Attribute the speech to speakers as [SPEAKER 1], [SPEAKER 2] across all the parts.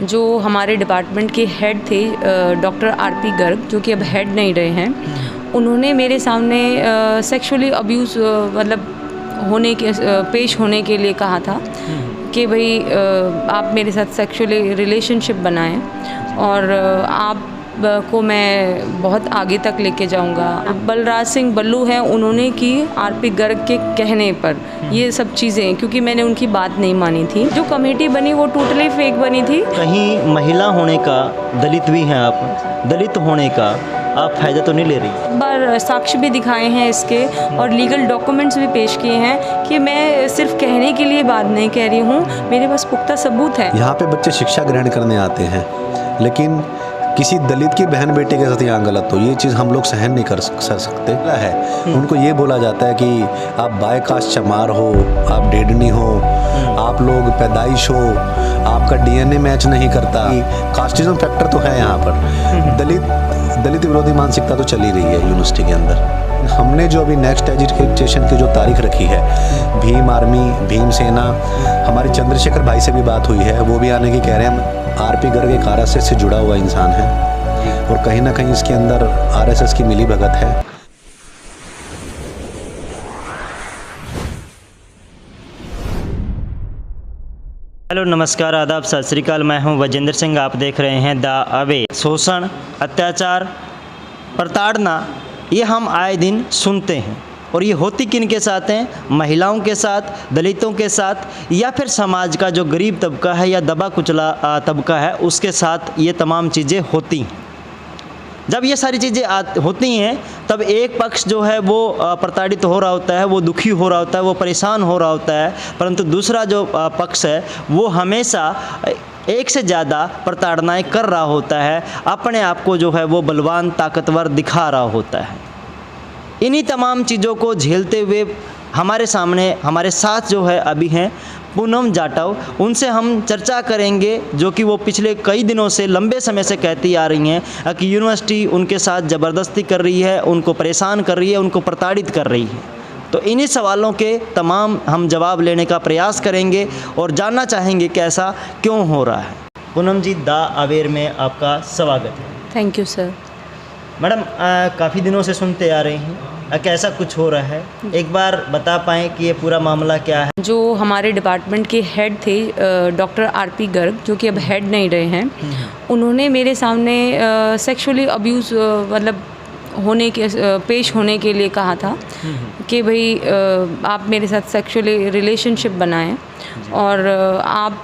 [SPEAKER 1] जो हमारे डिपार्टमेंट के हेड थे डॉक्टर आरपी गर्ग, जो कि अब हेड नहीं रहे हैं, उन्होंने मेरे सामने सेक्सुअली अब्यूज़ पेश होने के लिए कहा था कि भाई आप मेरे साथ सेक्सुअली रिलेशनशिप बनाएं और आप को मैं बहुत आगे तक लेके जाऊंगा। बलराज सिंह बल्लू हैं, उन्होंने की आरपी गर्ग के कहने पर ये सब चीज़ें, क्योंकि मैंने उनकी बात नहीं मानी थी। जो कमेटी बनी वो टोटली फेक बनी थी।
[SPEAKER 2] कहीं महिला होने का, दलित भी हैं आप, दलित होने का आप फ़ायदा तो नहीं ले रही?
[SPEAKER 1] बार साक्ष्य भी दिखाए हैं इसके और लीगल डॉक्यूमेंट्स भी पेश किए हैं कि मैं सिर्फ कहने के लिए बात नहीं कह रही हूँ, मेरे पास पुख्ता सबूत है।
[SPEAKER 3] यहाँ पे बच्चे शिक्षा ग्रहण करने आते हैं, लेकिन किसी दलित की बहन बेटे के साथ यहाँ गलत हो, ये चीज़ हम लोग सहन नहीं कर सकते है। उनको ये बोला जाता है कि आप बायकास्ट चमार हो, आप डेडनी हो, आप लोग पैदाइश हो, आपका डीएनए मैच नहीं करता। कास्टिज्म फैक्टर तो है यहाँ पर। दलित विरोधी मानसिकता तो चली रही है यूनिवर्सिटी के अंदर। हमने जो अभी नेक्स्ट एजुकेशन की जो तारीख रखी है, भीम आर्मी, भीम सेना, हमारे चंद्रशेखर भाई से भी बात हुई है, वो भी आने की कह रहे हैं। आरपी गर्ग एक आरएसएस से जुड़ा हुआ इंसान है और कहीं ना कहीं इसके अंदर आरएसएस की मिली भगत है।
[SPEAKER 2] हेलो, नमस्कार, आदाब, सत श्री अकाल। मैं हूं वजेंद्र सिंह। आप देख रहे हैं द अवे। शोषण, अत्याचार, प्रताड़ना, ये हम आए दिन सुनते हैं और ये होती किन के साथ हैं? महिलाओं के साथ, दलितों के साथ, या फिर समाज का जो गरीब तबका है या दबा कुचला तबका है उसके साथ ये तमाम चीज़ें होती हैं। जब ये सारी चीज़ें होती हैं तब एक पक्ष जो है वो प्रताड़ित हो रहा होता है, वो दुखी हो रहा होता है, वो परेशान हो रहा होता है, परंतु दूसरा जो पक्ष है वो हमेशा एक से ज़्यादा प्रताड़नाएँ कर रहा होता है, अपने आप को जो है वो बलवान, ताकतवर दिखा रहा होता है। इन्हीं तमाम चीज़ों को झेलते हुए हमारे सामने, हमारे साथ जो है अभी हैं पूनम जाटव। उनसे हम चर्चा करेंगे, जो कि वो पिछले कई दिनों से, लंबे समय से कहती आ रही हैं कि यूनिवर्सिटी उनके साथ ज़बरदस्ती कर रही है, उनको परेशान कर रही है, उनको प्रताड़ित कर रही है। तो इन्हीं सवालों के तमाम हम जवाब लेने का प्रयास करेंगे और जानना चाहेंगे कि ऐसा क्यों हो रहा है। पूनम जी, द अवेयर में आपका स्वागत है।
[SPEAKER 1] Thank you sir.
[SPEAKER 2] मैडम, काफ़ी दिनों से सुनते आ रहे हैं, कैसा कुछ हो रहा है? एक बार बता पाएँ कि ये पूरा मामला क्या है?
[SPEAKER 1] जो हमारे डिपार्टमेंट के हेड थे डॉक्टर आरपी गर्ग, जो कि अब हेड नहीं रहे हैं, उन्होंने मेरे सामने सेक्सुअली अब्यूज़ पेश होने के लिए कहा था कि भाई आप मेरे साथ सेक्सुअली रिलेशनशिप बनाएं और आप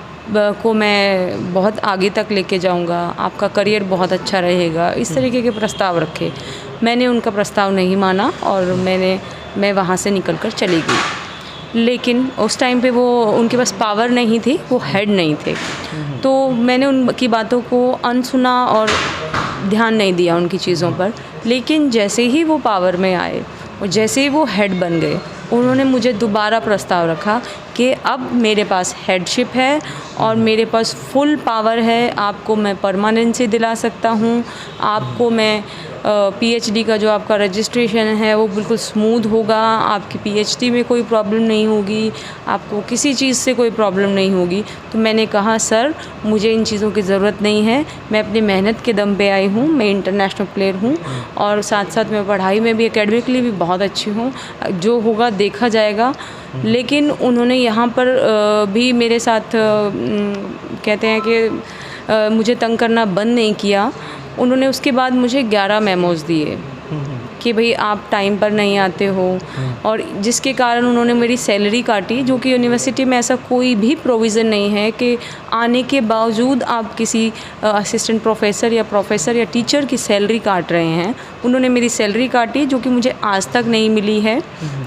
[SPEAKER 1] को मैं बहुत आगे तक लेके जाऊंगा, आपका करियर बहुत अच्छा रहेगा, इस तरीके के प्रस्ताव रखे। मैंने उनका प्रस्ताव नहीं माना और मैं वहाँ से निकलकर चली गई। लेकिन उस टाइम पे वो उनके पास पावर नहीं थी, वो हेड नहीं थे, तो मैंने उनकी बातों को अनसुना और ध्यान नहीं दिया उनकी चीज़ों पर। लेकिन जैसे ही वो पावर में आए और जैसे ही वो हेड बन गए, उन्होंने मुझे दोबारा प्रस्ताव रखा कि अब मेरे पास हेडशिप है और मेरे पास फुल पावर है, आपको मैं परमानेंसी दिला सकता हूँ, आपको मैं पीएचडी का जो आपका रजिस्ट्रेशन है वो बिल्कुल स्मूथ होगा, आपकी पीएचडी में कोई प्रॉब्लम नहीं होगी, आपको किसी चीज़ से कोई प्रॉब्लम नहीं होगी। तो मैंने कहा सर, मुझे इन चीज़ों की ज़रूरत नहीं है, मैं अपनी मेहनत के दम पे आई हूँ, मैं इंटरनेशनल प्लेयर हूँ और साथ साथ मैं पढ़ाई में भी, एकेडमिकली भी बहुत अच्छी हूँ, जो होगा देखा जाएगा। लेकिन उन्होंने यहाँ पर भी मेरे साथ कहते हैं कि मुझे तंग करना बंद नहीं किया। उन्होंने उसके बाद मुझे 11 मेमोज़ दिए कि भाई आप टाइम पर नहीं आते हो, और जिसके कारण उन्होंने मेरी सैलरी काटी, जो कि यूनिवर्सिटी में ऐसा कोई भी प्रोविज़न नहीं है कि आने के बावजूद आप किसी असिस्टेंट प्रोफेसर या टीचर की सैलरी काट रहे हैं। उन्होंने मेरी सैलरी काटी, जो कि मुझे आज तक नहीं मिली है।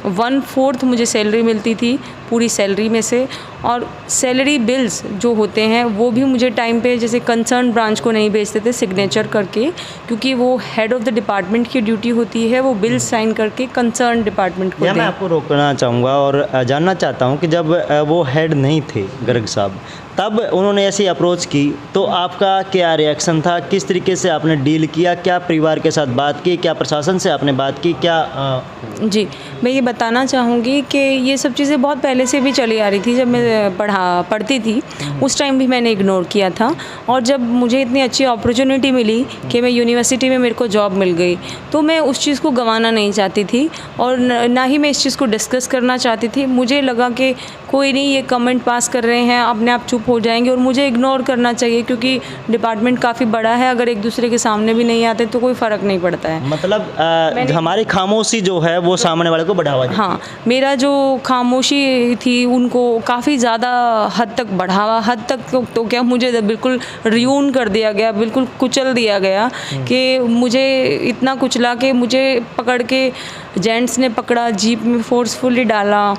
[SPEAKER 1] 1/4 मुझे सैलरी मिलती थी पूरी सैलरी में से, और सैलरी बिल्स जो होते हैं वो भी मुझे टाइम पे, जैसे कंसर्न ब्रांच को नहीं भेजते थे सिग्नेचर करके, क्योंकि वो हेड ऑफ़ द डिपार्टमेंट की ड्यूटी होती है वो बिल साइन करके कंसर्न डिपार्टमेंट को।
[SPEAKER 2] मैं आपको रोकना चाहूँगा और जानना चाहता हूँ कि जब वो हेड नहीं थे गर्ग साहब, तब उन्होंने ऐसी अप्रोच की तो आपका क्या रिएक्शन था, किस तरीके से आपने डील किया, क्या परिवार के साथ बात की, क्या प्रशासन से आपने बात की, क्या
[SPEAKER 1] जी, मैं ये बताना चाहूँगी कि ये सब चीज़ें बहुत पहले से भी चली आ रही थी। जब मैं पढ़ती थी उस टाइम भी मैंने इग्नोर किया था, और जब मुझे इतनी अच्छी अपॉर्चुनिटी मिली कि मैं यूनिवर्सिटी में मेरे को जॉब मिल गई, तो मैं उस चीज़ को गंवाना नहीं चाहती थी और ना ही मैं इस चीज़ को डिस्कस करना चाहती थी। मुझे लगा कि कोई नहीं, ये कमेंट पास कर रहे हैं, अपने आप चुप हो जाएंगे और मुझे इग्नोर करना चाहिए, क्योंकि डिपार्टमेंट काफ़ी बड़ा है। अगर एक दूसरे के सामने भी नहीं आते तो कोई फ़र्क नहीं पड़ता है।
[SPEAKER 2] मतलब हमारी खामोशी जो है वो सामने वाले को बढ़ावा देती है।
[SPEAKER 1] हाँ, मेरा जो खामोशी थी उनको काफ़ी ज़्यादा हद तक बढ़ावा, हद तक तो क्या, मुझे बिल्कुल रियून कर दिया गया, बिल्कुल कुचल दिया गया कि मुझे इतना कुचला कि मुझे पकड़ के जेंट्स ने पकड़ा, जीप में फोर्सफुली डाला,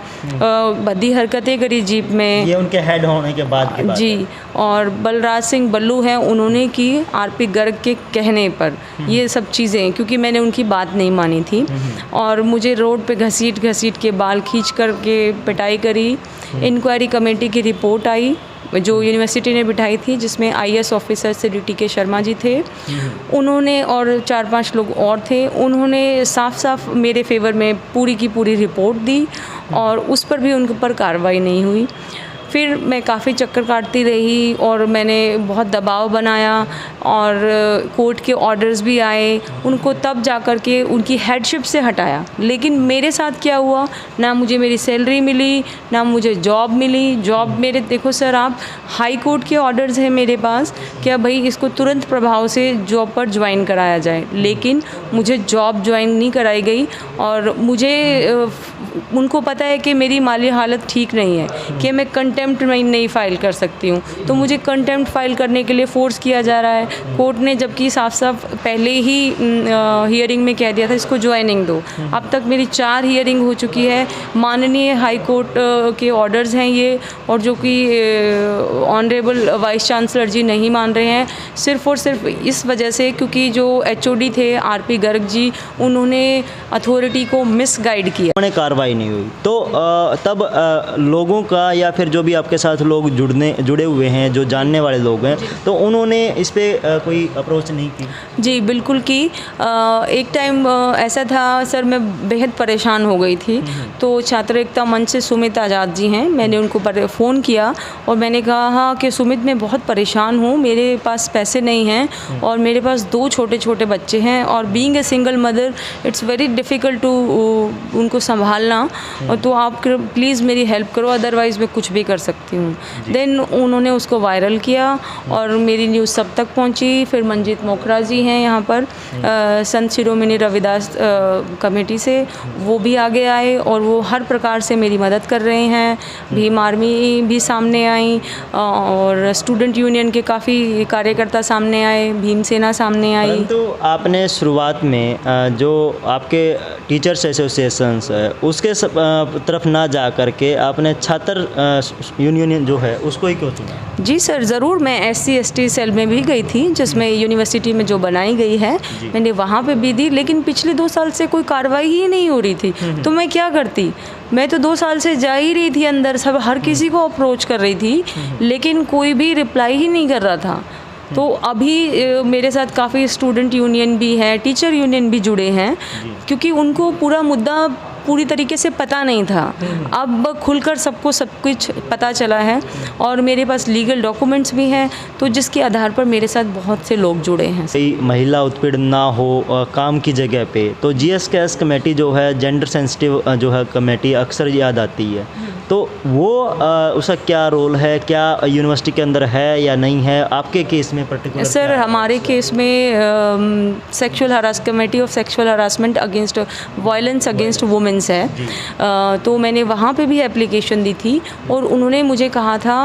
[SPEAKER 1] भद्दी हरकतें करी जीप में।
[SPEAKER 2] ये उनके हेड होने के बाद की बात
[SPEAKER 1] जी,
[SPEAKER 2] है।
[SPEAKER 1] और बलराज सिंह बल्लू हैं, उन्होंने की आरपी गर्ग के कहने पर ये सब चीज़ें, क्योंकि मैंने उनकी बात नहीं मानी थी, और मुझे रोड पे घसीट घसीट के बाल खींच कर के पिटाई करी। इंक्वायरी कमेटी की रिपोर्ट आई जो यूनिवर्सिटी ने बिठाई थी, जिसमें आईएएस ऑफिसर से DTK शर्मा जी थे, उन्होंने और 4-5 लोग और थे, उन्होंने साफ साफ मेरे फेवर में पूरी की पूरी रिपोर्ट दी और उस पर भी उन पर कार्रवाई नहीं हुई। फिर मैं काफ़ी चक्कर काटती रही और मैंने बहुत दबाव बनाया और कोर्ट के ऑर्डर्स भी आए, उनको तब जा कर के उनकी हेडशिप से हटाया। लेकिन मेरे साथ क्या हुआ, ना मुझे मेरी सैलरी मिली, ना मुझे जॉब मिली। जॉब मेरे, देखो सर, आप हाई कोर्ट के ऑर्डर्स हैं मेरे पास कि भाई इसको तुरंत प्रभाव से जॉब पर ज्वाइन कराया जाए, लेकिन मुझे जॉब ज्वाइन नहीं कराई गई। और मुझे उनको पता है कि मेरी माली हालत ठीक नहीं है, कि मैं कंटेम्प्ट नहीं फ़ाइल कर सकती हूँ, तो मुझे कंटेम्प्ट फ़ाइल करने के लिए फ़ोर्स किया जा रहा है कोर्ट ने, जबकि साफ साफ पहले ही हियरिंग में कह दिया था इसको ज्वाइनिंग दो। अब तक मेरी 4 हियरिंग हो चुकी है, माननीय हाई कोर्ट के ऑर्डर्स हैं ये, और जो कि ऑनरेबल वाइस चांसलर जी नहीं मान रहे हैं, सिर्फ़ और सिर्फ इस वजह से क्योंकि जो HOD थे आरपी गर्ग जी, उन्होंने अथॉरिटी को मिसगाइड किया।
[SPEAKER 2] उन्हें कार्रवाई नहीं हुई तो तब लोगों का या फिर जो भी आपके साथ लोग जुड़े हुए हैं, जो जानने वाले लोग हैं, तो उन्होंने इस पर कोई अप्रोच नहीं की? जी
[SPEAKER 1] बिल्कुल की। एक टाइम ऐसा था सर, मैं बेहद परेशान हो गई थी, तो छात्र एकता मंच से सुमित आज़ाद जी हैं, मैंने उनको फ़ोन किया और मैंने कहा कि सुमित, मैं बहुत परेशान हूँ, मेरे पास पैसे नहीं हैं और मेरे पास 2 छोटे छोटे बच्चे हैं, और being a single mother it's very difficult to उनको संभालना, और तो आप प्लीज़ मेरी हेल्प करो, अदरवाइज़ मैं कुछ भी कर सकती हूँ। देन उन्होंने उसको वायरल किया और मेरी न्यूज़ सब तक पहुँची। फिर मंजीत मोखरा जी हैं यहाँ पर संत शिरोमणि रविदास कमेटी से, वो भी आगे आए और वो हर प्रकार से मेरी मदद कर रहे हैं। भीम आर्मी भी सामने आई और स्टूडेंट यूनियन के काफ़ी कार्यकर्ता सामने आए, भीम सेना सामने आई।
[SPEAKER 2] परंतु आपने शुरुआत में जो आपके टीचर्स एसोसिएशंस है उसके तरफ ना जा करके आपने छात्र यूनियन जो है उसको ही क्यों चुना? जी
[SPEAKER 1] सर, ज़रूर। मैं SC/ST सेल में भी गई थी, जिसमें यूनिवर्सिटी में जो बनाई गई है मैंने वहाँ पे भी दी, लेकिन पिछले 2 साल से कोई कार्रवाई ही नहीं हो रही थी, तो मैं क्या करती। मैं तो 2 साल से जा ही रही थी अंदर, सब हर किसी को अप्रोच कर रही थी, लेकिन कोई भी रिप्लाई ही नहीं कर रहा था। तो अभी मेरे साथ काफ़ी स्टूडेंट यूनियन भी हैं, टीचर यूनियन भी जुड़े हैं, क्योंकि उनको पूरा मुद्दा पूरी तरीके से पता नहीं था। अब खुलकर सबको सब कुछ पता चला है और मेरे पास लीगल डॉक्यूमेंट्स भी हैं, तो जिसके आधार पर मेरे साथ बहुत से लोग जुड़े हैं।
[SPEAKER 2] सही महिला उत्पीड़न ना हो काम की जगह पे, तो GS कमेटी जो है, जेंडर सेंसिटिव जो है कमेटी, अक्सर याद आती है, तो वो उसका क्या रोल है, क्या यूनिवर्सिटी के अंदर है या नहीं है आपके केस में पर्टिकुलर?
[SPEAKER 1] सर, हमारे केस में sexual harass committee of sexual harassment against violence against womens है, तो मैंने वहाँ पे भी एप्लीकेशन दी थी और उन्होंने मुझे कहा था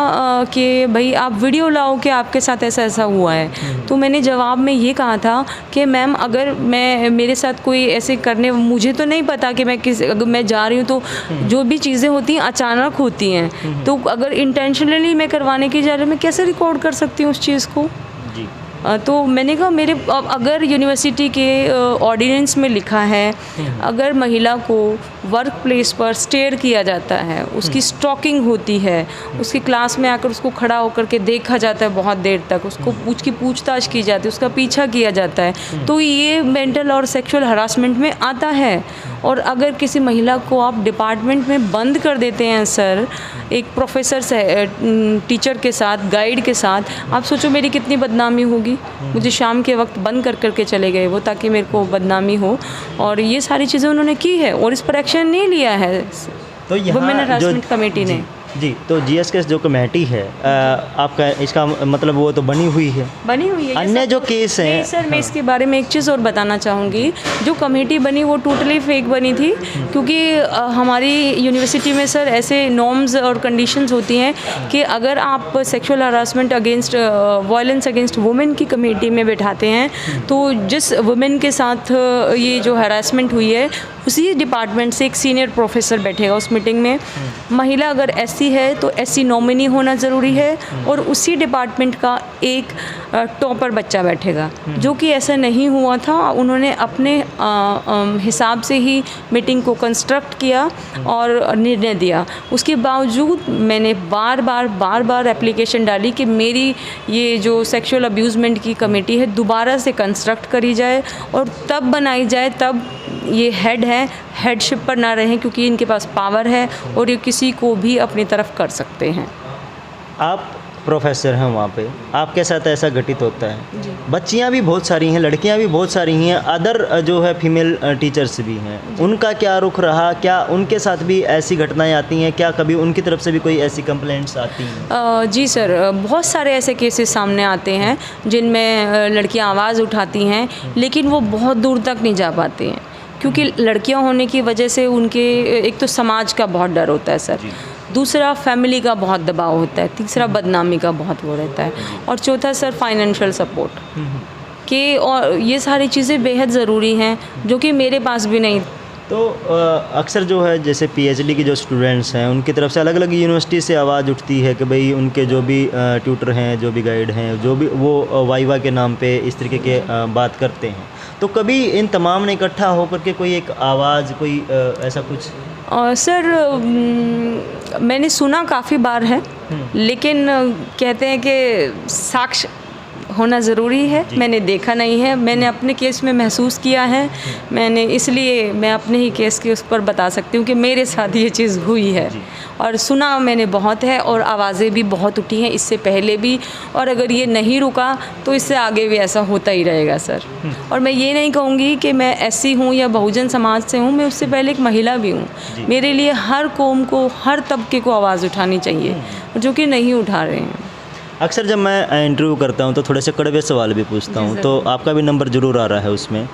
[SPEAKER 1] कि भाई आप वीडियो लाओ कि आपके साथ ऐसा ऐसा हुआ है। तो मैंने जवाब में ये कहा था कि मैम, अगर मेरे साथ कोई ऐसे करने, मुझे तो नहीं पता कि अगर मैं जा रही हूँ तो जो भी चीज़ें होती हैं अचानक होती हैं, तो अगर इंटेंशनली मैं करवाने की जा रही हूँ, मैं कैसे रिकॉर्ड कर सकती हूँ उस चीज़ को?
[SPEAKER 2] जी,
[SPEAKER 1] तो मैंने कहा मेरे अगर यूनिवर्सिटी के ऑर्डिनेंस में लिखा है, अगर महिला को वर्क प्लेस पर स्टेयर किया जाता है, उसकी स्टॉकिंग होती है, उसकी क्लास में आकर उसको खड़ा होकर के देखा जाता है बहुत देर तक, उसको उसकी पूछताछ की जाती है, उसका पीछा किया जाता है, तो ये मेंटल और सेक्सुअल हरासमेंट में आता है। और अगर किसी महिला को आप डिपार्टमेंट में बंद कर देते हैं सर, एक प्रोफेसर से टीचर के साथ, गाइड के साथ, आप सोचो मेरी कितनी बदनामी होगी। मुझे शाम के वक्त बंद कर करके चले गए वो, ताकि मेरे को बदनामी हो, और ये सारी चीज़ें उन्होंने की है और इस पर एक्शन नहीं लिया है
[SPEAKER 2] तो
[SPEAKER 1] वुमेन हरासमेंट कमेटी ने।
[SPEAKER 2] जी, तो जीएसके जो कमेटी है आपका, इसका मतलब वो तो बनी हुई है। अन्य जो केस हैं
[SPEAKER 1] सर, मैं इसके बारे में एक चीज़ और बताना चाहूँगी। जो कमेटी बनी वो टोटली फेक बनी थी, क्योंकि हमारी यूनिवर्सिटी में सर ऐसे नॉर्म्स और कंडीशंस होती हैं कि अगर आप sexual harassment against violence against women की कमेटी में बैठाते हैं, तो जिस वुमेन के साथ ये जो हरासमेंट हुई है, उसी डिपार्टमेंट से एक सीनियर प्रोफेसर बैठेगा उस मीटिंग में। महिला अगर एससी है तो एससी नॉमिनी होना ज़रूरी है, और उसी डिपार्टमेंट का एक टॉपर बच्चा बैठेगा, जो कि ऐसा नहीं हुआ था। उन्होंने अपने हिसाब से ही मीटिंग को कंस्ट्रक्ट किया और निर्णय दिया। उसके बावजूद मैंने बार बार एप्लीकेशन डाली कि मेरी ये जो सेक्सुअल अब्यूज़मेंट की कमेटी है दोबारा से कंस्ट्रक्ट करी जाए और तब बनाई जाए, तब ये हेड है, हेडशिप पर ना रहें, क्योंकि इनके पास पावर है और ये किसी को भी अपनी तरफ कर सकते हैं।
[SPEAKER 2] आप प्रोफेसर हैं वहाँ पे, आपके साथ ऐसा घटित होता है। बच्चियाँ भी बहुत सारी हैं, लड़कियाँ भी बहुत सारी हैं, अदर जो है फीमेल टीचर्स भी हैं, उनका क्या रुख रहा? क्या उनके साथ भी ऐसी घटनाएं आती हैं? क्या कभी उनकी तरफ से भी कोई ऐसी कंप्लेंट्स आती हैं?
[SPEAKER 1] जी सर, बहुत सारे ऐसे केसेस सामने आते हैं जिनमें लड़कियाँ आवाज़ उठाती हैं, लेकिन वो बहुत दूर तक नहीं जा पाती हैं, क्योंकि लड़कियां होने की वजह से उनके एक तो समाज का बहुत डर होता है सर, दूसरा फैमिली का बहुत दबाव होता है, तीसरा बदनामी का बहुत वो रहता है, और चौथा सर फाइनेंशियल सपोर्ट के, और ये सारी चीज़ें बेहद ज़रूरी हैं जो कि मेरे पास भी नहीं।
[SPEAKER 2] तो अक्सर जो है जैसे पीएचडी के जो स्टूडेंट्स हैं उनकी तरफ से अलग अलग यूनिवर्सिटी से आवाज़ उठती है कि भाई उनके जो भी ट्यूटर हैं, जो भी गाइड हैं, जो भी वो वाइवा के नाम पे इस तरीके के बात करते हैं। तो कभी इन तमाम ने इकट्ठा होकर के कोई एक आवाज़, कोई ऐसा कुछ?
[SPEAKER 1] सर मैंने सुना काफ़ी बार है, लेकिन कहते हैं कि साक्ष्य होना ज़रूरी है। मैंने देखा नहीं है, मैंने अपने केस में महसूस किया है, मैंने इसलिए मैं अपने ही केस के उस पर बता सकती हूँ कि मेरे साथ ये चीज़ हुई है, और सुना मैंने बहुत है, और आवाज़ें भी बहुत उठी हैं इससे पहले भी, और अगर ये नहीं रुका तो इससे आगे भी ऐसा होता ही रहेगा सर। और मैं ये नहीं कहूँगी कि मैं एससी हूँ या बहुजन समाज से हूँ, मैं उससे पहले एक महिला भी हूँ। मेरे लिए हर कौम को, हर तबके को आवाज़ उठानी चाहिए, जो कि नहीं उठा रहे हैं।
[SPEAKER 2] अक्सर जब मैं इंटरव्यू करता हूं तो थोड़े से कड़वे सवाल भी पूछता हूं, तो आपका भी नंबर ज़रूर आ रहा है उसमें।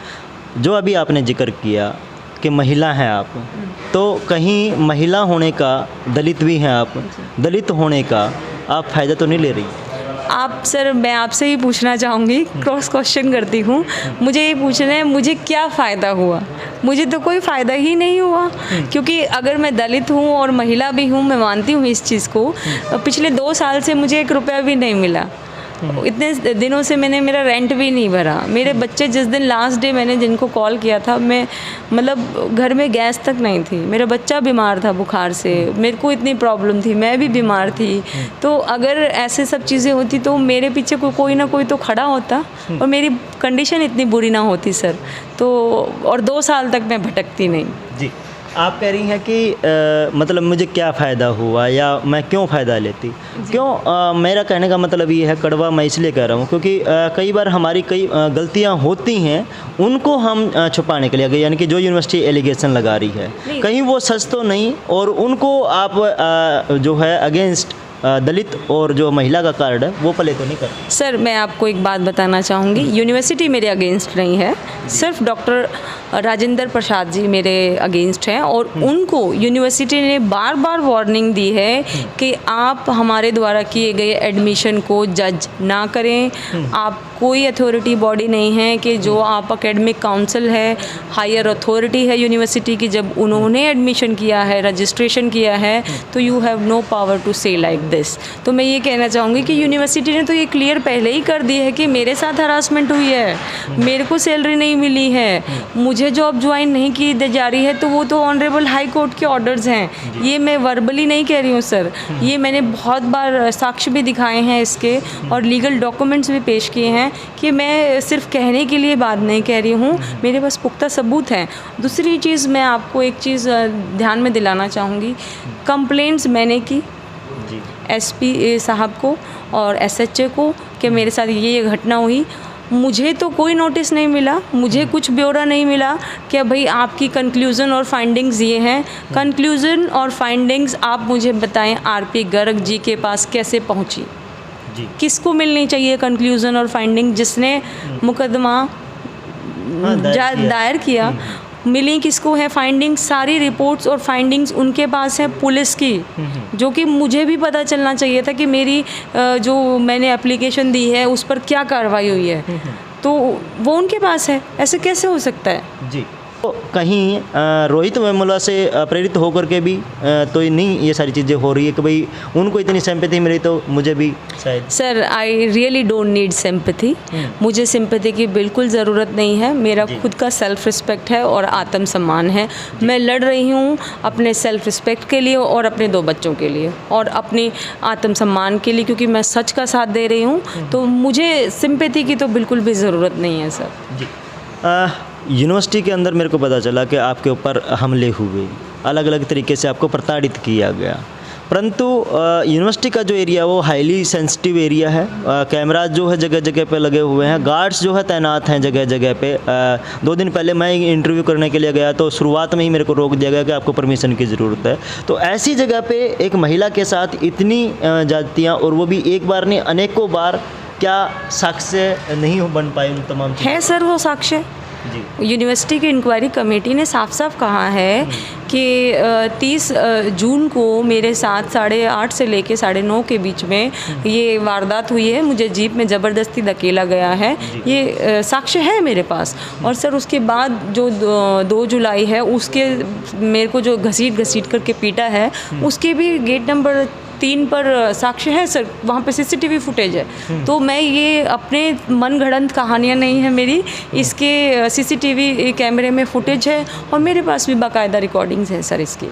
[SPEAKER 2] जो अभी आपने जिक्र किया कि महिला हैं आप, तो कहीं महिला होने का, दलित भी हैं आप, दलित होने का आप फ़ायदा तो नहीं ले रही?
[SPEAKER 1] आप सर, मैं आपसे ही पूछना चाहूँगी, क्रॉस क्वेश्चन करती हूँ, मुझे ये पूछना है मुझे क्या फ़ायदा हुआ? मुझे तो कोई फ़ायदा ही नहीं हुआ, क्योंकि अगर मैं दलित हूँ और महिला भी हूँ, मैं मानती हूँ इस चीज़ को, पिछले 2 साल से मुझे 1 रुपया भी नहीं मिला। इतने दिनों से मैंने मेरा रेंट भी नहीं भरा। मेरे बच्चे, जिस दिन लास्ट डे मैंने जिनको कॉल किया था, मैं मतलब घर में गैस तक नहीं थी, मेरा बच्चा बीमार था बुखार से, मेरे को इतनी प्रॉब्लम थी, मैं भी बीमार थी। तो अगर ऐसे सब चीज़ें होती तो मेरे पीछे कोई ना कोई तो खड़ा होता, और मेरी कंडीशन इतनी बुरी ना होती सर। तो और 2 साल तक मैं भटकती नहीं। जी,
[SPEAKER 2] आप कह रही हैं कि मतलब मुझे क्या फ़ायदा हुआ या मैं क्यों फ़ायदा लेती, क्यों? मेरा कहने का मतलब ये है, कड़वा मैं इसलिए कह रहा हूँ क्योंकि कई बार हमारी कई गलतियाँ होती हैं, उनको हम छुपाने के लिए, यानी कि जो यूनिवर्सिटी एलिगेशन लगा रही है, कहीं वो सच तो नहीं, और उनको आप जो है अगेंस्ट दलित और जो महिला का कार्ड है वो प्ले तो नहीं कर?
[SPEAKER 1] सर मैं आपको एक बात बताना चाहूँगी, यूनिवर्सिटी मेरे अगेंस्ट नहीं है, सिर्फ डॉक्टर राजेंद्र प्रसाद जी मेरे अगेंस्ट हैं और उनको यूनिवर्सिटी ने बार बार वार्निंग दी है कि आप हमारे द्वारा किए गए एडमिशन को जज ना करें। आप कोई अथॉरिटी बॉडी नहीं है कि जो आप एकेडमिक काउंसिल है, हायर अथॉरिटी है यूनिवर्सिटी की, जब उन्होंने एडमिशन किया है, रजिस्ट्रेशन किया है, तो you have no power to say like this. तो मैं ये कहना चाहूँगी कि यूनिवर्सिटी ने तो ये क्लियर पहले ही कर दी है कि मेरे साथ हरासमेंट हुई है, मेरे को सैलरी नहीं मिली है, मुझे जॉब ज्वाइन नहीं की जा रही है, तो वो तो ऑनरेबल हाई कोर्ट के ऑर्डर्स हैं। ये मैं वर्बली नहीं कह रही हूँ सर, ये मैंने बहुत बार साक्ष्य भी दिखाए हैं इसके और लीगल डॉक्यूमेंट्स भी पेश किए हैं कि मैं सिर्फ कहने के लिए बात नहीं कह रही हूँ, मेरे पास पुख्ता सबूत हैं। दूसरी चीज़ मैं आपको एक चीज़ ध्यान में दिलाना चाहूँगी, कंप्लेंट्स मैंने की एसपी साहब को और एसएचओ को कि मेरे साथ ये घटना हुई। मुझे तो कोई नोटिस नहीं मिला, मुझे कुछ ब्यौरा नहीं मिला कि भाई आपकी कंक्लूज़न और फाइंडिंग्स ये हैं। कंक्लूज़न और फाइंडिंग्स आप मुझे बताएं आरपी गर्ग जी के पास कैसे पहुंची, किसको मिलनी चाहिए कंक्लूज़न और फाइंडिंग? जिसने मुकदमा दायर किया, मिली किसको है फाइंडिंग्स? सारी रिपोर्ट्स और फाइंडिंग्स उनके पास है पुलिस की, जो कि मुझे भी पता चलना चाहिए था कि मेरी जो मैंने एप्लीकेशन दी है उस पर क्या कार्रवाई हुई है, तो वो उनके पास है। ऐसे कैसे हो सकता है?
[SPEAKER 2] जी, तो कहीं रोहित वेमुला से प्रेरित होकर के भी तो नहीं ये सारी चीज़ें हो रही है कि भाई उनको इतनी सिंपैथी मिली तो मुझे भी शायद।
[SPEAKER 1] Sir I really don't need sympathy, मुझे सिंपैथी की बिल्कुल ज़रूरत नहीं है। मेरा खुद का सेल्फ रिस्पेक्ट है और आत्मसम्मान है। मैं लड़ रही हूँ अपने सेल्फ रिस्पेक्ट के लिए और अपने 2 बच्चों के लिए और अपने आत्मसम्मान के लिए, क्योंकि मैं सच का साथ दे रही हूँ। तो मुझे सिंपैथी की तो बिल्कुल भी ज़रूरत नहीं है सर।
[SPEAKER 2] जी, यूनिवर्सिटी के अंदर मेरे को पता चला कि आपके ऊपर हमले हुए, अलग अलग तरीके से आपको प्रताड़ित किया गया, परंतु यूनिवर्सिटी का जो एरिया वो हाईली सेंसिटिव एरिया है। कैमराज जो है जगह जगह पे लगे हुए हैं, गार्ड्स जो है तैनात हैं जगह जगह पे। 2 दिन पहले मैं इंटरव्यू करने के लिए गया तो शुरुआत में ही मेरे को रोक दिया गया कि आपको परमिशन की ज़रूरत है। तो ऐसी जगह पे एक महिला के साथ इतनी जातियाँ, और वो भी एक बार नहीं अनेकों बार, क्या साक्ष्य नहीं बन पाए उन तमाम चीज़ों?
[SPEAKER 1] है सर वो साक्ष्य। यूनिवर्सिटी की इंक्वायरी कमेटी ने साफ साफ कहा है कि 30 जून को मेरे साथ 8:30 से लेके 9:30 के बीच में ये वारदात हुई है, मुझे जीप में ज़बरदस्ती धकेला गया है, ये साक्ष्य है मेरे पास। और सर उसके बाद जो 2 जुलाई है उसके मेरे को जो घसीट करके पीटा है, उसके भी गेट नंबर 3 पर साक्ष्य है सर, वहाँ पे सीसीटीवी फुटेज है। तो मैं ये अपने मन गढ़ंत कहानियाँ नहीं है मेरी, इसके सीसीटीवी कैमरे में फुटेज है और मेरे पास भी बाकायदा रिकॉर्डिंग्स है सर इसकी।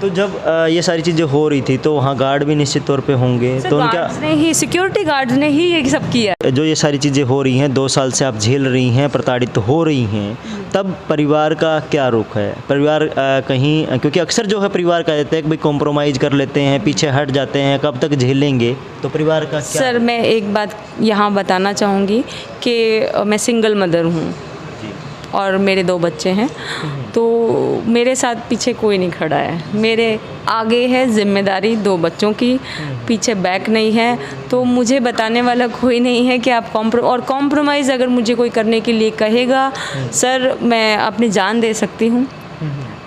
[SPEAKER 2] तो जब ये सारी चीज़ें हो रही थी तो वहाँ गार्ड भी निश्चित तौर पे होंगे, तो उनका
[SPEAKER 1] सिक्योरिटी गार्ड्स ने ही ये सब किया।
[SPEAKER 2] जो ये सारी चीज़ें हो रही हैं, 2 साल से आप झेल रही हैं, प्रताड़ित हो रही हैं, तब परिवार का क्या रुख है? परिवार कहीं, क्योंकि अक्सर जो है परिवार कहते हैं कि भाई कॉम्प्रोमाइज़ कर लेते हैं, पीछे हट जाते हैं, कब तक झेलेंगे, तो परिवार का क्या?
[SPEAKER 1] सर मैं एक बात यहाँ बताना चाहूँगी कि मैं सिंगल मदर हूँ और मेरे 2 बच्चे हैं, तो मेरे साथ पीछे कोई नहीं खड़ा है। मेरे आगे है जिम्मेदारी 2 बच्चों की, पीछे बैक नहीं है, तो मुझे बताने वाला कोई नहीं है कि आप कॉम्प्रोमाइज़ अगर मुझे कोई करने के लिए कहेगा सर, मैं अपनी जान दे सकती हूँ।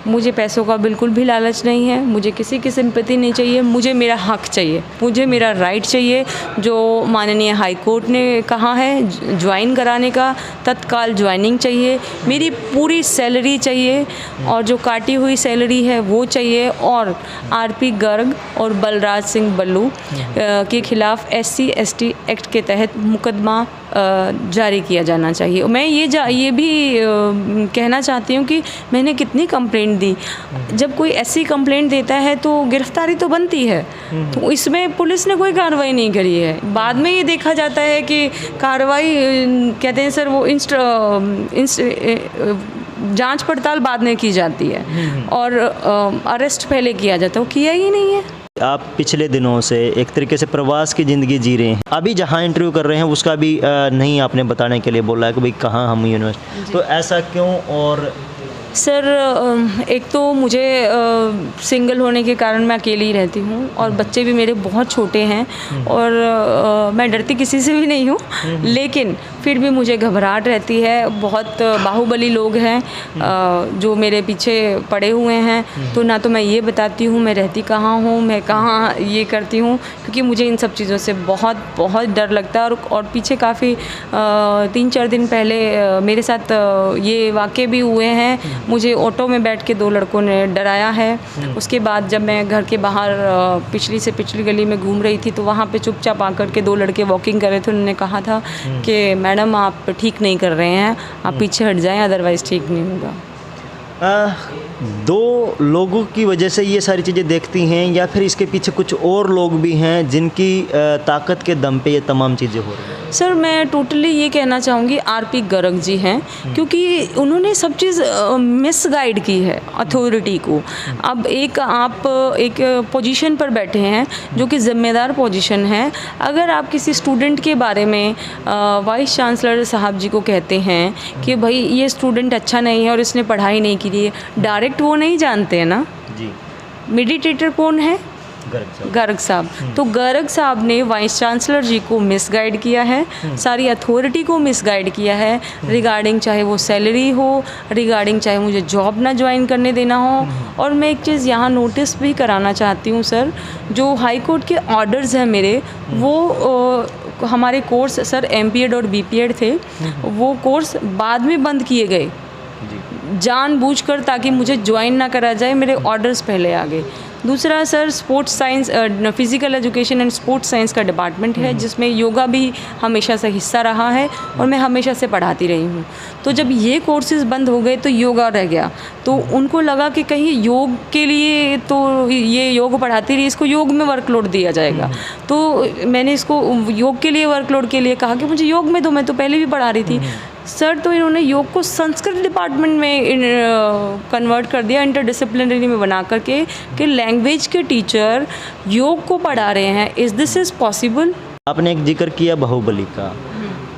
[SPEAKER 1] मुझे पैसों का बिल्कुल भी लालच नहीं है, मुझे किसी की सिंपैथी नहीं चाहिए, मुझे मेरा हक चाहिए, मुझे मेरा राइट चाहिए जो माननीय हाई कोर्ट ने कहा है ज्वाइन कराने का, तत्काल ज्वाइनिंग चाहिए, मेरी पूरी सैलरी चाहिए और जो काटी हुई सैलरी है वो चाहिए, और आरपी गर्ग और बलराज सिंह बल्लू के खिलाफ SC ST एक्ट के तहत मुकदमा जारी किया जाना चाहिए। मैं ये भी कहना चाहती हूँ कि मैंने कितनी कंप्लेंट दी, जब कोई ऐसी कंप्लेंट देता है तो गिरफ्तारी तो बनती है, तो इसमें पुलिस ने कोई कार्रवाई नहीं करी है। बाद में ये देखा जाता है कि कार्रवाई कहते हैं सर वो जांच पड़ताल बाद में की जाती है और अरेस्ट पहले किया जाता है, वो किया ही नहीं है।
[SPEAKER 2] आप पिछले दिनों से एक तरीके से प्रवास की ज़िंदगी जी रहे हैं, अभी जहाँ इंटरव्यू कर रहे हैं उसका भी नहीं आपने बताने के लिए बोला है कि भाई कहाँ हम यूनिवर्सिटी, तो ऐसा क्यों? और
[SPEAKER 1] सर एक तो मुझे सिंगल होने के कारण मैं अकेली ही रहती हूँ और बच्चे भी मेरे बहुत छोटे हैं और मैं डरती किसी से भी नहीं हूँ, लेकिन फिर भी मुझे घबराहट रहती है। बहुत बाहुबली लोग हैं जो मेरे पीछे पड़े हुए हैं, तो ना तो मैं ये बताती हूँ मैं रहती कहाँ हूँ, मैं कहाँ ये करती हूँ, क्योंकि मुझे इन सब चीज़ों से बहुत बहुत डर लगता है। और पीछे काफ़ी 3-4 दिन पहले मेरे साथ ये वाक़े भी हुए हैं। मुझे ऑटो में बैठ के 2 लड़कों ने डराया है। उसके बाद जब मैं घर के बाहर पिछली से पिछली गली में घूम रही थी, तो वहाँ पे चुपचाप आकर के 2 लड़के वॉकिंग कर रहे थे। उन्होंने कहा था कि मैडम आप ठीक नहीं कर रहे हैं, आप पीछे हट जाएं, अदरवाइज़ ठीक नहीं होगा।
[SPEAKER 2] 2 लोगों की वजह से ये सारी चीज़ें देखती हैं, या फिर इसके पीछे कुछ और लोग भी हैं जिनकी ताकत के दम पे ये तमाम चीज़ें हो रही हैं?
[SPEAKER 1] सर मैं टोटली ये कहना चाहूँगी आरपी गर्ग जी हैं, क्योंकि उन्होंने सब चीज़ मिसगाइड की है अथॉरिटी को। अब आप एक पोजीशन पर बैठे हैं जो कि ज़िम्मेदार पोजीशन है। अगर आप किसी स्टूडेंट के बारे में वाइस चांसलर साहब जी को कहते हैं कि भाई ये स्टूडेंट अच्छा नहीं है और इसने पढ़ाई नहीं की है, डायरेक्ट वो नहीं जानते हैं ना
[SPEAKER 2] जी।
[SPEAKER 1] मेडिटेटर कौन है? गर्ग साहब। तो गर्ग साहब ने वाइस चांसलर जी को मिसगाइड किया है, सारी अथॉरिटी को मिसगाइड किया है रिगार्डिंग, चाहे वो सैलरी हो, रिगार्डिंग चाहे मुझे जॉब ना ज्वाइन करने देना हो। और मैं एक चीज़ यहाँ नोटिस भी कराना चाहती हूँ सर, जो हाई कोर्ट के ऑर्डर्स हैं मेरे, वो हमारे कोर्स सर MPED और BPED थे, वो कोर्स बाद में बंद किए गए जानबूझकर, ताकि मुझे ज्वाइन ना करा जाए। मेरे ऑर्डर्स पहले आ गए। दूसरा sir sports science, physical education and sports science का डिपार्टमेंट है, जिसमें योगा भी हमेशा से हिस्सा रहा है और मैं हमेशा से पढ़ाती रही हूँ। तो जब ये कोर्सेज़ बंद हो गए तो योगा रह गया, तो उनको लगा कि कहीं योग के लिए तो ये योग पढ़ाती रही, इसको योग में वर्कलोड दिया जाएगा। तो मैंने इसको योग के लिए वर्कलोड के लिए कहा कि मुझे योग में दो, मैं तो पहले भी पढ़ा रही थी सर। तो इन्होंने योग को संस्कृत डिपार्टमेंट में कन्वर्ट कर दिया, इंटरडिसिप्लिनरी में बना करके कि लैंग्वेज के टीचर योग को पढ़ा रहे हैं। Is this is possible?
[SPEAKER 2] आपने एक जिक्र किया बाहुबली का।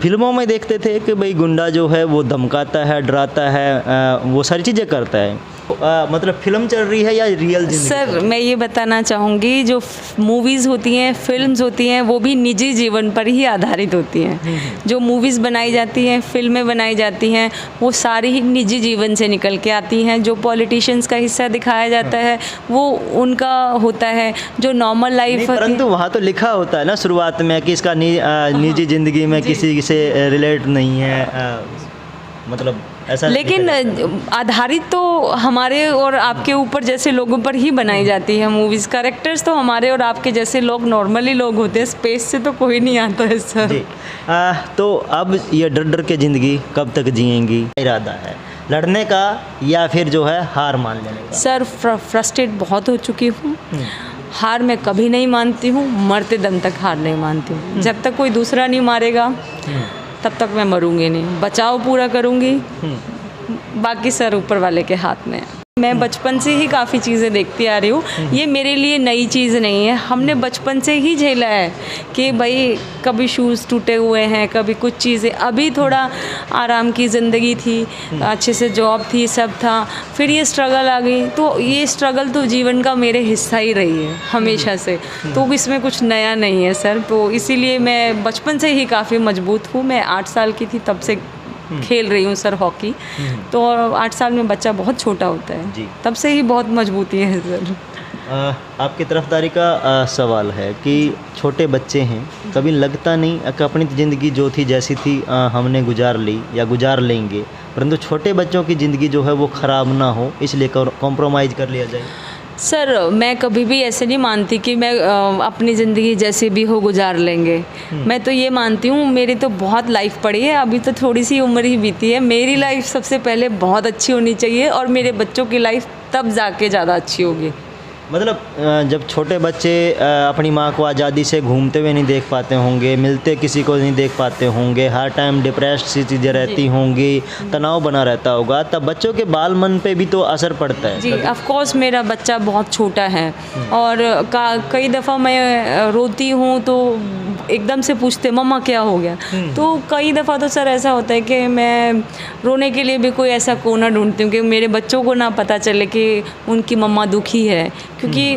[SPEAKER 2] फिल्मों में देखते थे कि भाई गुंडा जो है वो धमकाता है, डराता है, वो सारी चीज़ें करता है। मतलब फिल्म चल रही है या रियल जिंदगी?
[SPEAKER 1] सर मैं ये बताना चाहूँगी, जो मूवीज़ होती हैं, फिल्म्स होती हैं, वो भी निजी जीवन पर ही आधारित होती हैं। जो मूवीज़ बनाई जाती हैं, फिल्में बनाई जाती हैं, वो सारी ही निजी जीवन से निकल के आती हैं। जो पॉलिटिशियंस का हिस्सा दिखाया जाता है वो उनका होता है, जो नॉर्मल लाइफ।
[SPEAKER 2] परंतु वहाँ तो लिखा होता है ना शुरुआत में कि इसका निजी ज़िंदगी में किसी से रिलेट नहीं है, मतलब ऐसा। लेकिन
[SPEAKER 1] आधारित तो हमारे और आपके ऊपर जैसे लोगों पर ही बनाई जाती है मूवीज़। कैरेक्टर्स तो हमारे और आपके जैसे लोग नॉर्मली लोग होते हैं, स्पेस से तो कोई नहीं आता है सर जी।
[SPEAKER 2] तो अब ये डर डर के ज़िंदगी कब तक जिएंगी? इरादा है लड़ने का या फिर जो है हार मान लेने का?
[SPEAKER 1] सर फ्रस्ट्रेट बहुत हो चुकी हूँ। हार मैं कभी नहीं मानती हूँ, मरते दम तक हार नहीं मानती हूँ। जब तक कोई दूसरा नहीं मारेगा तब तक मैं मरूंगी नहीं, बचाव पूरा करूंगी। बाकी सर ऊपर वाले के हाथ में। मैं बचपन से ही काफ़ी चीज़ें देखती आ रही हूँ, ये मेरे लिए नई चीज़ नहीं है। हमने बचपन से ही झेला है कि भाई कभी शूज़ टूटे हुए हैं, कभी कुछ चीज़ें। अभी थोड़ा आराम की ज़िंदगी थी, अच्छे से जॉब थी, सब था, फिर ये स्ट्रगल आ गई। तो ये स्ट्रगल तो जीवन का मेरे हिस्सा ही रही है हमेशा से, तो इसमें कुछ नया नहीं है सर। तो इसीलिए मैं बचपन से ही काफ़ी मजबूत हूँ। मैं 8 साल की थी तब से खेल रही हूँ सर हॉकी। तो 8 साल में बच्चा बहुत छोटा होता है, तब से ही बहुत मजबूती है सर।
[SPEAKER 2] आपकी तरफदारी का सवाल है कि छोटे बच्चे हैं, कभी लगता नहीं कि अपनी ज़िंदगी जो थी जैसी थी हमने गुजार ली या गुजार लेंगे, परंतु छोटे बच्चों की ज़िंदगी जो है वो ख़राब ना हो, इसलिए कॉम्प्रोमाइज़ कर लिया जाए?
[SPEAKER 1] सर मैं कभी भी ऐसे नहीं मानती कि मैं अपनी ज़िंदगी जैसे भी हो गुजार लेंगे। मैं तो ये मानती हूँ मेरी तो बहुत लाइफ पड़ी है, अभी तो थोड़ी सी उम्र ही बीती है। मेरी लाइफ सबसे पहले बहुत अच्छी होनी चाहिए और मेरे बच्चों की लाइफ तब जाके ज़्यादा अच्छी होगी।
[SPEAKER 2] मतलब जब छोटे बच्चे अपनी माँ को आज़ादी से घूमते हुए नहीं देख पाते होंगे, मिलते किसी को नहीं देख पाते होंगे, हर टाइम डिप्रेस्ड सी चीज़ें रहती होंगी, तनाव बना रहता होगा, तब बच्चों के बाल मन पे भी तो असर पड़ता है।
[SPEAKER 1] जी ऑफ कोर्स मेरा बच्चा बहुत छोटा है और कई दफ़ा मैं रोती हूँ तो एकदम से पूछते मम्मा क्या हो गया। तो कई दफ़ा तो सर ऐसा होता है कि मैं रोने के लिए भी कोई ऐसा कोना ढूंढती हूँ कि मेरे बच्चों को ना पता चले कि उनकी मम्मा दुखी है, क्योंकि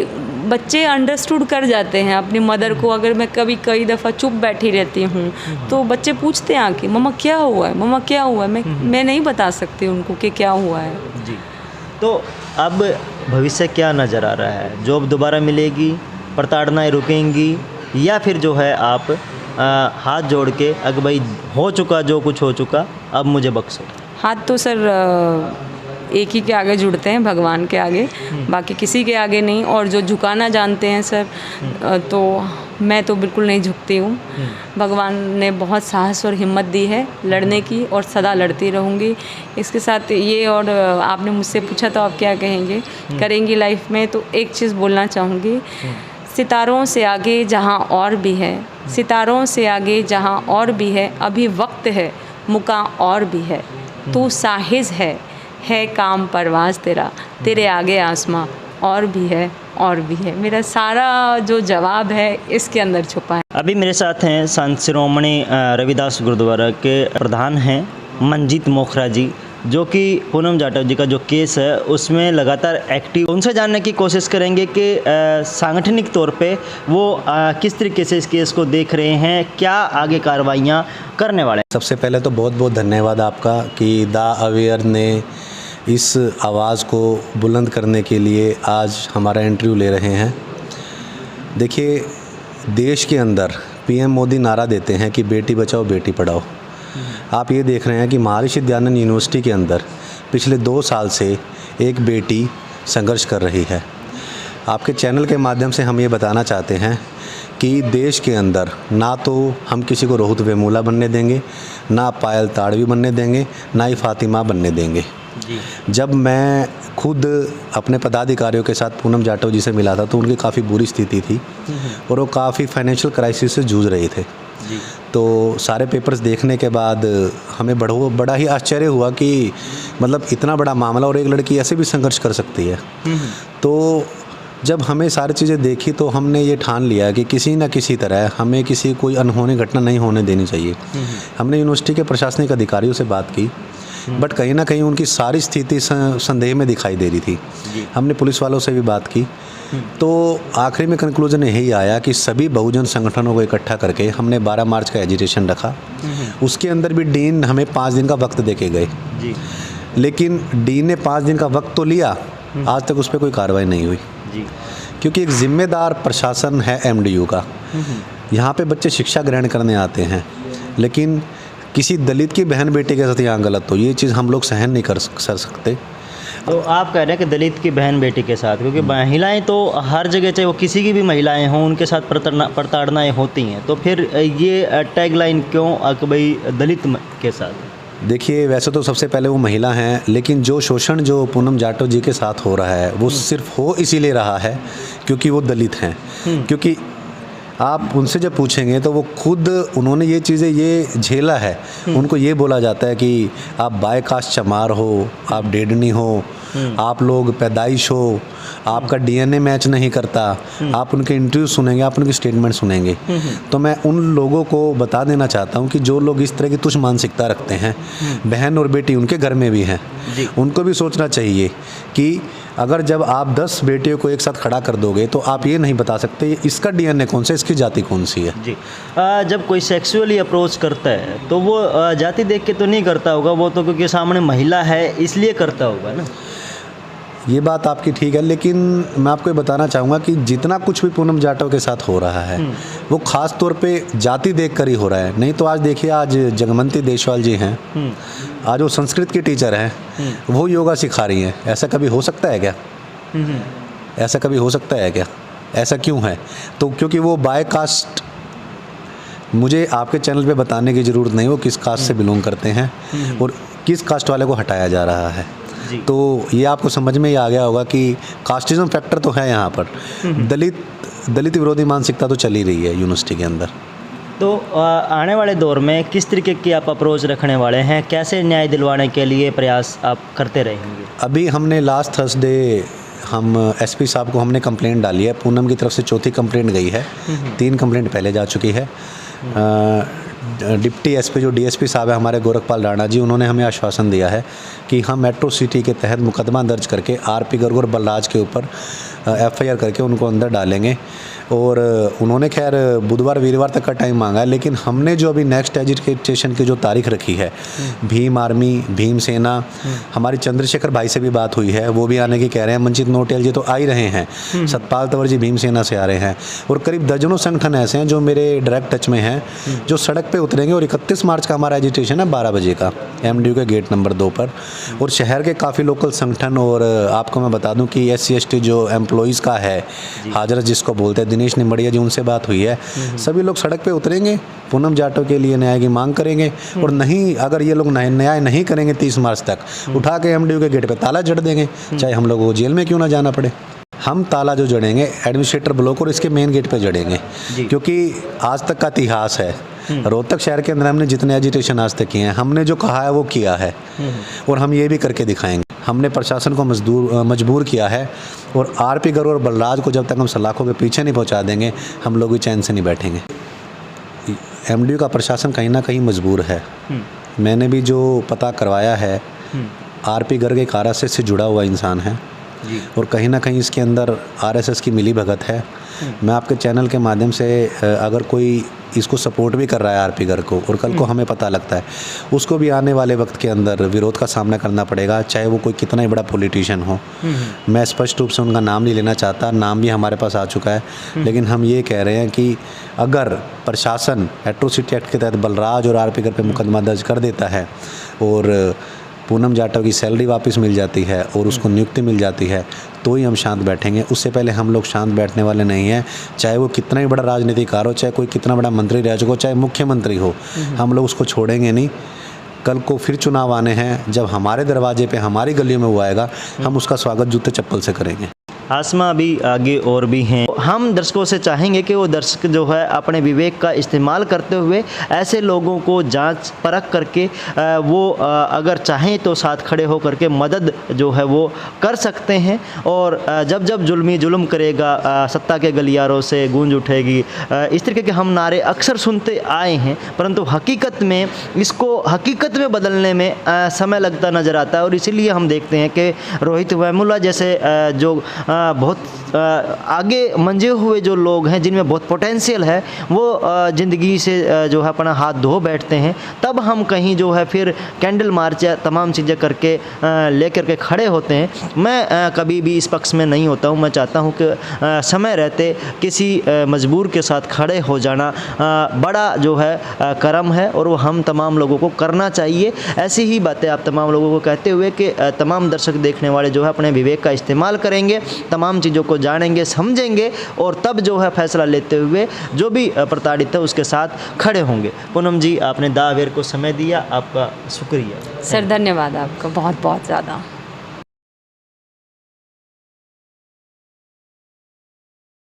[SPEAKER 1] बच्चे अंडरस्टूड कर जाते हैं अपनी मदर को। अगर मैं कई दफ़ा चुप बैठी रहती हूँ तो बच्चे पूछते हैं आके मम्मा क्या हुआ है, मम्मा क्या हुआ है। मैं नहीं बता सकती उनको कि क्या हुआ है।
[SPEAKER 2] जी, तो अब भविष्य क्या नज़र आ रहा है? जॉब दोबारा मिलेगी, प्रताड़नाएँ रुकेंगी, या फिर जो है आप हाथ जोड़ के अगर भाई हो चुका जो कुछ हो चुका अब मुझे बख्शो? हाथ
[SPEAKER 1] तो सर एक ही के आगे जुड़ते हैं, भगवान के आगे, बाकी किसी के आगे नहीं। और जो झुकाना जानते हैं सर तो मैं तो बिल्कुल नहीं झुकती हूँ। भगवान ने बहुत साहस और हिम्मत दी है लड़ने की और सदा लड़ती रहूँगी। इसके साथ ये, और आपने मुझसे पूछा तो आप क्या कहेंगे करेंगी लाइफ में, तो एक चीज़ बोलना चाहूँगी, सितारों से आगे जहाँ और भी है, सितारों से आगे जहाँ और भी है, अभी वक्त है मुकाम और भी है, तू साहिज़ है काम परवाज़ तेरा, तेरे आगे आसमां और भी है और भी है। मेरा सारा जो जवाब है इसके अंदर छुपा है।
[SPEAKER 2] अभी मेरे साथ हैं संत शिरोमणि रविदास गुरुद्वारा के प्रधान हैं मंजीत मोखरा जी, जो कि पूनम जाटव जी का जो केस है उसमें लगातार एक्टिव। उनसे जानने की कोशिश करेंगे कि सांगठनिक तौर पे वो किस तरीके से इस केस को देख रहे हैं, क्या आगे कार्रवाइयाँ करने वाले हैं।
[SPEAKER 3] सबसे पहले तो बहुत बहुत धन्यवाद आपका कि दा अवेयर ने इस आवाज़ को बुलंद करने के लिए आज हमारा इंटरव्यू ले रहे हैं। देखिए, देश के अंदर पीएम मोदी नारा देते हैं कि बेटी बचाओ बेटी पढ़ाओ। आप ये देख रहे हैं कि महर्षि दयानंद यूनिवर्सिटी के अंदर पिछले 2 साल से एक बेटी संघर्ष कर रही है। आपके चैनल के माध्यम से हम ये बताना चाहते हैं कि देश के अंदर ना तो हम किसी को रोहित वेमुला बनने देंगे, ना पायल ताड़वी बनने देंगे, ना ही फातिमा बनने देंगे।
[SPEAKER 2] जी।
[SPEAKER 3] जब मैं खुद अपने पदाधिकारियों के साथ पूनम जाटव जी से मिला था तो उनकी काफ़ी बुरी स्थिति थी और वो काफ़ी फाइनेंशियल क्राइसिस से जूझ रहे थे।
[SPEAKER 2] जी।
[SPEAKER 3] तो सारे पेपर्स देखने के बाद हमें बड़ा ही आश्चर्य हुआ कि मतलब इतना बड़ा मामला और एक लड़की ऐसे भी संघर्ष कर सकती है। तो जब हमें सारी चीज़ें देखी तो हमने ये ठान लिया कि किसी न किसी तरह हमें कोई अनहोनी घटना नहीं होने देनी चाहिए। हमने यूनिवर्सिटी के प्रशासनिक अधिकारियों से बात की, बट कहीं ना कहीं उनकी सारी स्थिति संदेह में दिखाई दे रही थी। हमने पुलिस वालों से भी बात की, तो आखिरी में कंक्लूजन यही आया कि सभी बहुजन संगठनों को इकट्ठा करके हमने 12 मार्च का एजिटेशन रखा। उसके अंदर भी डीन हमें 5 दिन का वक्त दे के गए, लेकिन डीन ने 5 दिन का वक्त तो लिया, आज तक उस पर कोई कार्रवाई नहीं हुई। क्योंकि एक जिम्मेदार प्रशासन है एमडीयू का। यहाँ पे बच्चे शिक्षा ग्रहण करने आते हैं, लेकिन किसी दलित की बहन बेटी के साथ यहाँ गलत हो, ये चीज़ हम लोग सहन नहीं कर सकते।
[SPEAKER 2] तो आप कह रहे हैं कि दलित की बहन बेटी के साथ, क्योंकि महिलाएं तो हर जगह, चाहे वो किसी की भी महिलाएं हों, उनके साथ प्रताड़नाएँ होती हैं, तो फिर ये टैगलाइन क्यों कि भाई दलित के साथ?
[SPEAKER 3] देखिए, वैसे तो सबसे पहले वो महिला हैं, लेकिन जो शोषण जो पूनम जाटव जी के साथ हो रहा है वो सिर्फ हो इसीलिए रहा है क्योंकि वो दलित हैं। क्योंकि आप उनसे जब पूछेंगे तो वो खुद उन्होंने ये चीज़ें ये झेला है। उनको ये बोला जाता है कि आप बायकास्ट चमार हो, आप डेडनी हो, आप लोग पैदाइश हो, आपका डीएनए मैच नहीं करता। आप उनके इंटरव्यू सुनेंगे, आप उनकी स्टेटमेंट सुनेंगे। तो मैं उन लोगों को बता देना चाहता हूँ कि जो लोग इस तरह की तुच्छ मानसिकता रखते हैं, बहन और बेटी उनके घर में भी हैं, उनको भी सोचना चाहिए कि अगर जब आप 10 बेटियों को एक साथ खड़ा कर दोगे तो आप ये नहीं बता सकते इसका डीएनए कौन सा, इसकी जाति कौन सी है।
[SPEAKER 2] जी। जब कोई सेक्सुअली अप्रोच करता है तो वो जाति देख के तो नहीं करता होगा, वो तो क्योंकि सामने महिला है इसलिए करता होगा ना।
[SPEAKER 3] ये बात आपकी ठीक है, लेकिन मैं आपको ये बताना चाहूँगा कि जितना कुछ भी पूनम जाटव के साथ हो रहा है वो ख़ास तौर पे जाति देख कर ही हो रहा है। नहीं तो आज देखिए, आज जगमंती देशवाल जी हैं, आज वो संस्कृत की टीचर हैं, वो योगा सिखा रही हैं। ऐसा कभी हो सकता है क्या? ऐसा कभी हो सकता है क्या? ऐसा क्यों है? तो क्योंकि वो बाय कास्ट, मुझे आपके चैनल पे बताने की ज़रूरत नहीं वो किस कास्ट से बिलोंग करते हैं और किस कास्ट वाले को हटाया जा रहा है।
[SPEAKER 2] जी।
[SPEAKER 3] तो ये आपको समझ में ही आ गया होगा कि कास्टिज्म फैक्टर तो है यहाँ पर। दलित विरोधी मानसिकता तो चली रही है यूनिवर्सिटी के अंदर।
[SPEAKER 2] तो आने वाले दौर में किस तरीके की आप अप्रोच रखने वाले हैं, कैसे न्याय दिलवाने के लिए प्रयास आप करते रहेंगे?
[SPEAKER 3] अभी हमने लास्ट थर्सडे हम एसपी साहब को हमने कंप्लेंट डाली है। पूनम की तरफ से चौथी कंप्लेंट गई है, 3 कंप्लेंट पहले जा चुकी है। डिप्टी एसपी जो डीएसपी साहब है हमारे गोरखपाल राणा जी, उन्होंने हमें आश्वासन दिया है कि हम मेट्रो सिटी के तहत मुकदमा दर्ज करके आरपी गर्ग और बलराज के ऊपर एफआईआर करके उनको अंदर डालेंगे। और उन्होंने खैर बुधवार वीरवार तक का टाइम मांगा है, लेकिन हमने जो अभी नेक्स्ट एजिटेशन की जो तारीख रखी है, भीम आर्मी, भीम सेना, हमारी चंद्रशेखर भाई से भी बात हुई है, वो भी आने की कह रहे हैं। मंचित नोटियाल जी तो आ ही रहे हैं, सतपाल तंवर जी भीम सेना से आ रहे हैं, और करीब दर्जनों संगठन ऐसे हैं जो मेरे डायरेक्ट टच में हैं, जो सड़क पे उतरेंगे। और 31 मार्च का हमारा एजिटेशन है 12 बजे का, एमडीयू के गेट नंबर 2 पर। और शहर के काफ़ी लोकल संगठन, और आपको मैं बता दूं कि SC/ST जो एम्प्लॉयज़ का है, हाजरत जिसको बोलते हैं, दिनेश निम्बड़िया जी, उनसे बात हुई है। सभी लोग सड़क पे उतरेंगे, पूनम जाटव के लिए न्याय की मांग करेंगे। और नहीं, अगर ये लोग न्याय नहीं करेंगे 30 मार्च तक, उठा के एमडीयू के गेट पे ताला जड़ देंगे, चाहे हम लोगों को जेल में क्यों ना जाना पड़े। हम ताला जो जड़ेंगे एडमिनिस्ट्रेटर ब्लॉक और इसके मेन गेट पे जड़ेंगे, क्योंकि आज तक का इतिहास है। रोहतक शहर के अंदर हमने जितने एजिटेशन आज तक किए हैं, हमने जो कहा है वो किया है, और हम ये भी करके दिखाएंगे। हमने प्रशासन को मजबूर किया है, और आरपी गर्ग और बलराज को जब तक हम सलाखों के पीछे नहीं पहुंचा देंगे, हम लोग भी चैन से नहीं बैठेंगे। एमडीयू का प्रशासन कहीं ना कहीं मजबूर है। मैंने भी जो पता करवाया है, आरपी गर्ग एक RSS से जुड़ा हुआ इंसान है, और कहीं ना कहीं इसके अंदर RSS की मिली भगत है। मैं आपके चैनल के माध्यम से, अगर कोई इसको सपोर्ट भी कर रहा है आरपी गर्ग को, और कल को हमें पता लगता है, उसको भी आने वाले वक्त के अंदर विरोध का सामना करना पड़ेगा, चाहे वो कोई कितना ही बड़ा पॉलिटिशियन हो। मैं स्पष्ट रूप से उनका नाम नहीं लेना चाहता, नाम भी हमारे पास आ चुका है, लेकिन हम ये कह रहे हैं कि अगर प्रशासन एट्रोसिटी एक्ट के तहत बलराज और आरपी गर्ग पे मुकदमा दर्ज कर देता है, और पूनम जाटव की सैलरी वापस मिल जाती है, और उसको नियुक्ति मिल जाती है, तो ही हम शांत बैठेंगे। उससे पहले हम लोग शांत बैठने वाले नहीं हैं, चाहे वो कितना ही बड़ा राजनीतिकार हो, चाहे कोई कितना बड़ा मंत्री रह चुका हो, चाहे मुख्यमंत्री हो, हम लोग उसको छोड़ेंगे नहीं। कल को फिर चुनाव आने हैं, जब हमारे दरवाजे पे, हमारी गलियों में वो आएगा, हम उसका स्वागत जूते चप्पल से करेंगे।
[SPEAKER 2] आसमा अभी आगे और भी हैं। हम दर्शकों से चाहेंगे कि वो दर्शक जो है अपने विवेक का इस्तेमाल करते हुए ऐसे लोगों को जांच परख करके वो अगर चाहें तो साथ खड़े हो करके मदद जो है वो कर सकते हैं। और जब जब जुल्म करेगा, सत्ता के गलियारों से गूंज उठेगी, इस तरीके के हम नारे अक्सर सुनते आए हैं, परंतु हकीकत में इसको हकीकत में बदलने में समय लगता नज़र आता है। और इसीलिए हम देखते हैं कि रोहित वेमुला जैसे जो बहुत आगे मंजे हुए जो लोग हैं, जिनमें बहुत पोटेंशियल है, वो ज़िंदगी से जो है अपना हाथ धो बैठते हैं। तब हम कहीं जो है फिर कैंडल मार्च या तमाम चीज़ें करके लेकर के खड़े होते हैं। मैं कभी भी इस पक्ष में नहीं होता हूँ। मैं चाहता हूँ कि समय रहते किसी मजबूर के साथ खड़े हो जाना बड़ा जो है कर्म है, और वो हम तमाम लोगों को करना चाहिए। ऐसी ही बातें आप तमाम लोगों को कहते हुए कि तमाम दर्शक देखने वाले जो है अपने विवेक का इस्तेमाल करेंगे, तमाम चीज़ों को जानेंगे, समझेंगे, और तब जो है फैसला लेते हुए जो भी प्रताड़ित है उसके साथ खड़े होंगे। पूनम जी, आपने दा अवेयर को समय दिया, आपका शुक्रिया।
[SPEAKER 1] सर धन्यवाद आपका बहुत बहुत ज़्यादा।